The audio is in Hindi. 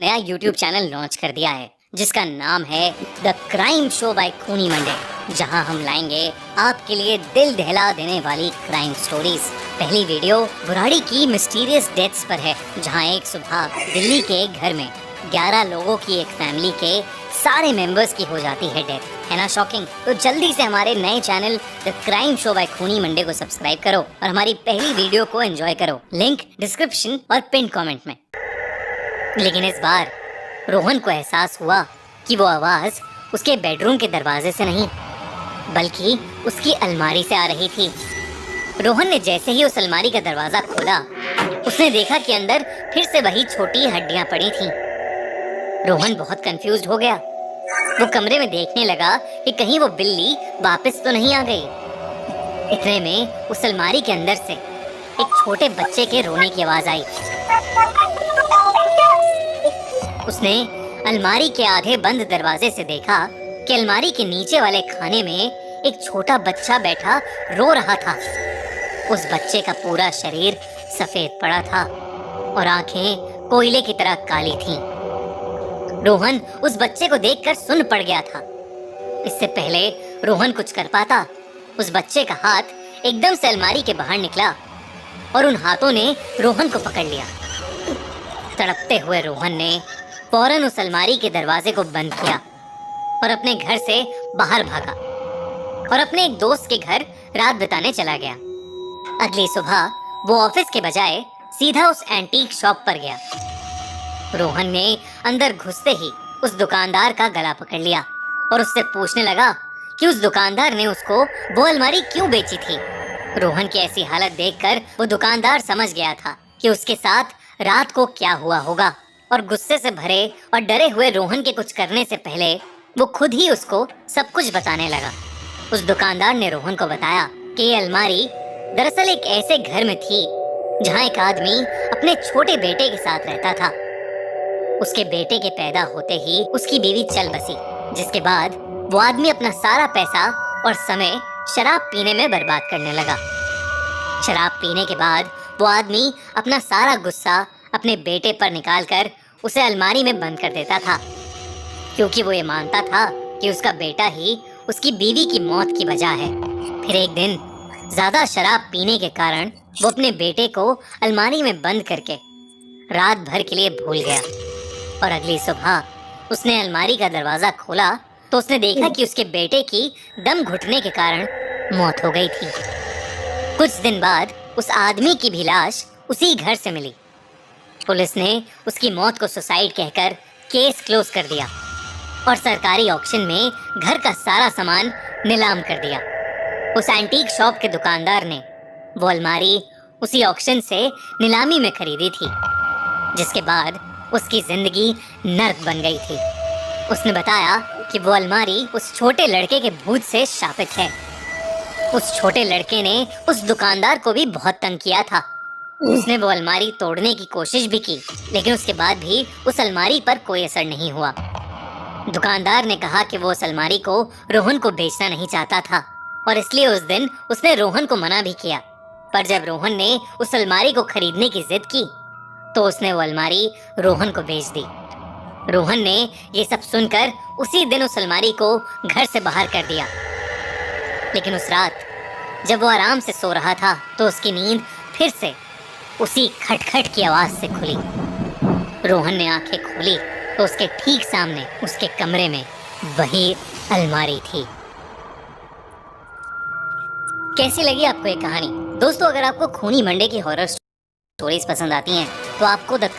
नया यूट्यूब चैनल लॉन्च कर दिया है जिसका नाम है द क्राइम शो बाय खूनी मंडे, जहां हम लाएंगे आपके लिए दिल दहला देने वाली क्राइम स्टोरीज। पहली वीडियो बुराड़ी की मिस्टीरियस डेथ्स पर है, जहां एक सुबह दिल्ली के एक घर में 11 लोगों की एक फैमिली के सारे मेंबर्स की हो जाती है डेथ। है ना शॉकिंग? तो जल्दी से हमारे नए channel the crime show by खूनी मंडे को सब्सक्राइब करो और हमारी पहली वीडियो को एंजॉय करो। लिंक डिस्क्रिप्शन और पिन कमेंट में। लेकिन इस बार रोहन को एहसास हुआ कि वो आवाज उसके बेडरूम के दरवाजे से नहीं बल्कि उसकी अलमारी से आ रही थी। रोहन ने जैसे ही उस अलमारी का दरवाजा खोला, उसने देखा कि अंदर फिर से वही छोटी हड्डियां पड़ी थीं। रोहन बहुत कंफ्यूज्ड हो गया। वो कमरे में देखने लगा कि कहीं वो बिल्ली वापस तो नहीं आ गई। इतने में उस अलमारी के अंदर से एक छोटे बच्चे के रोने की आवाज आई। उसने अलमारी के आधे बंद दरवाजे से देखा कि अलमारी के नीचे वाले खाने में एक छोटा बच्चा बैठा रो रहा था। उस बच्चे का पूरा शरीर सफेद पड़ा था और आंखें कोयले की तरह काली थीं। रोहन उस बच्चे को देखकर सुन्न पड़ गया था। इससे पहले रोहन कुछ कर पाता, उस बच्चे का हाथ एकदम से अलमारी के बाहर निकला और उन हाथों ने रोहन को पकड़ लिया। तड़पते हुए रोहन ने फौरन उस अलमारी के दरवाजे को बंद किया और अपने घर से बाहर भागा और अपने एक दोस्त के घर रात बिताने चला गया। अगली सुबह वो ऑफिस के बजाय सीधा उस एंटीक शॉप पर गया। रोहन ने अंदर घुसते ही उस दुकानदार का गला पकड़ लिया और उससे पूछने लगा कि उस दुकानदार ने उसको वो अलमारी क्यों बेची थी। रोहन की ऐसी हालत देखकर वो दुकानदार समझ गया था कि उसके साथ रात को क्या हुआ होगा और गुस्से से भरे और डरे हुए रोहन के कुछ करने से पहले वो खुद ही उसको सब कुछ बताने लगा। उस दुकानदार ने रोहन को बताया कि ये अलमारी दरअसल एक ऐसे घर में थी जहाँ एक आदमी अपने छोटे बेटे के साथ रहता था। उसके बेटे के पैदा होते ही उसकी बीवी चल बसी, जिसके बाद वो आदमी अपना सारा पैसा और समय शराब पीने में बर्बाद करने लगा। शराब पीने के बाद वो आदमी अपना सारा गुस्सा अपने बेटे पर निकालकर उसे अलमारी में बंद कर देता था, क्योंकि वो ये मानता था कि उसका बेटा ही उसकी बीवी की मौत की वजह है। फिर एक दिन ज्यादा शराब पीने के कारण वो अपने बेटे को अलमारी में बंद करके रात भर के लिए भूल गया और अगली सुबह उसने अलमारी का दरवाजा खोला तो उसने देखा कि उसके बेटे की दम घुटने के कारण मौत हो गई थी। कुछ दिन बाद उस आदमी की भी लाश उसी घर से मिली। पुलिस ने उसकी मौत को सुसाइड कहकर केस क्लोज कर दिया और सरकारी ऑक्शन में घर का सारा सामान नीलाम कर दिया। उस एंटीक शॉप के दुकानदार ने वो अलमारी उसी ऑक्शन से नीलामी में खरीदी थी, जिसके बाद उसकी जिंदगी नर्क बन गई थी। उसने बताया कि वो अलमारी उस छोटे लड़के के भूत से शापित है। उस छोटे लड़के ने उस दुकानदार को भी बहुत तंग किया था। उसने वो अलमारी तोड़ने की कोशिश भी की, लेकिन उसके बाद भी उस अलमारी पर कोई असर नहीं हुआ। दुकानदार ने कहा कि वो उस अलमारी को रोहन को बेचना नहीं चाहता था और इसलिए उस दिन उसने रोहन को मना भी किया। पर जब रोहन ने उस अलमारी को खरीदने की जिद की तो उसने वो अलमारी रोहन को बेच दी। रोहन ने ये सब सुनकर उसी दिन उस अलमारी को घर से बाहर कर दिया। लेकिन उस रात जब वो आराम से सो रहा था तो उसकी नींद फिर से उसी खटखट की आवाज से खुली। रोहन ने आंखें खोली तो उसके ठीक सामने उसके कमरे में वही अलमारी थी। कैसी लगी आपको ये कहानी? दोस्तों, अगर आपको खूनी मंडे की हॉरर स्टोरीज पसंद आती हैं तो आपको द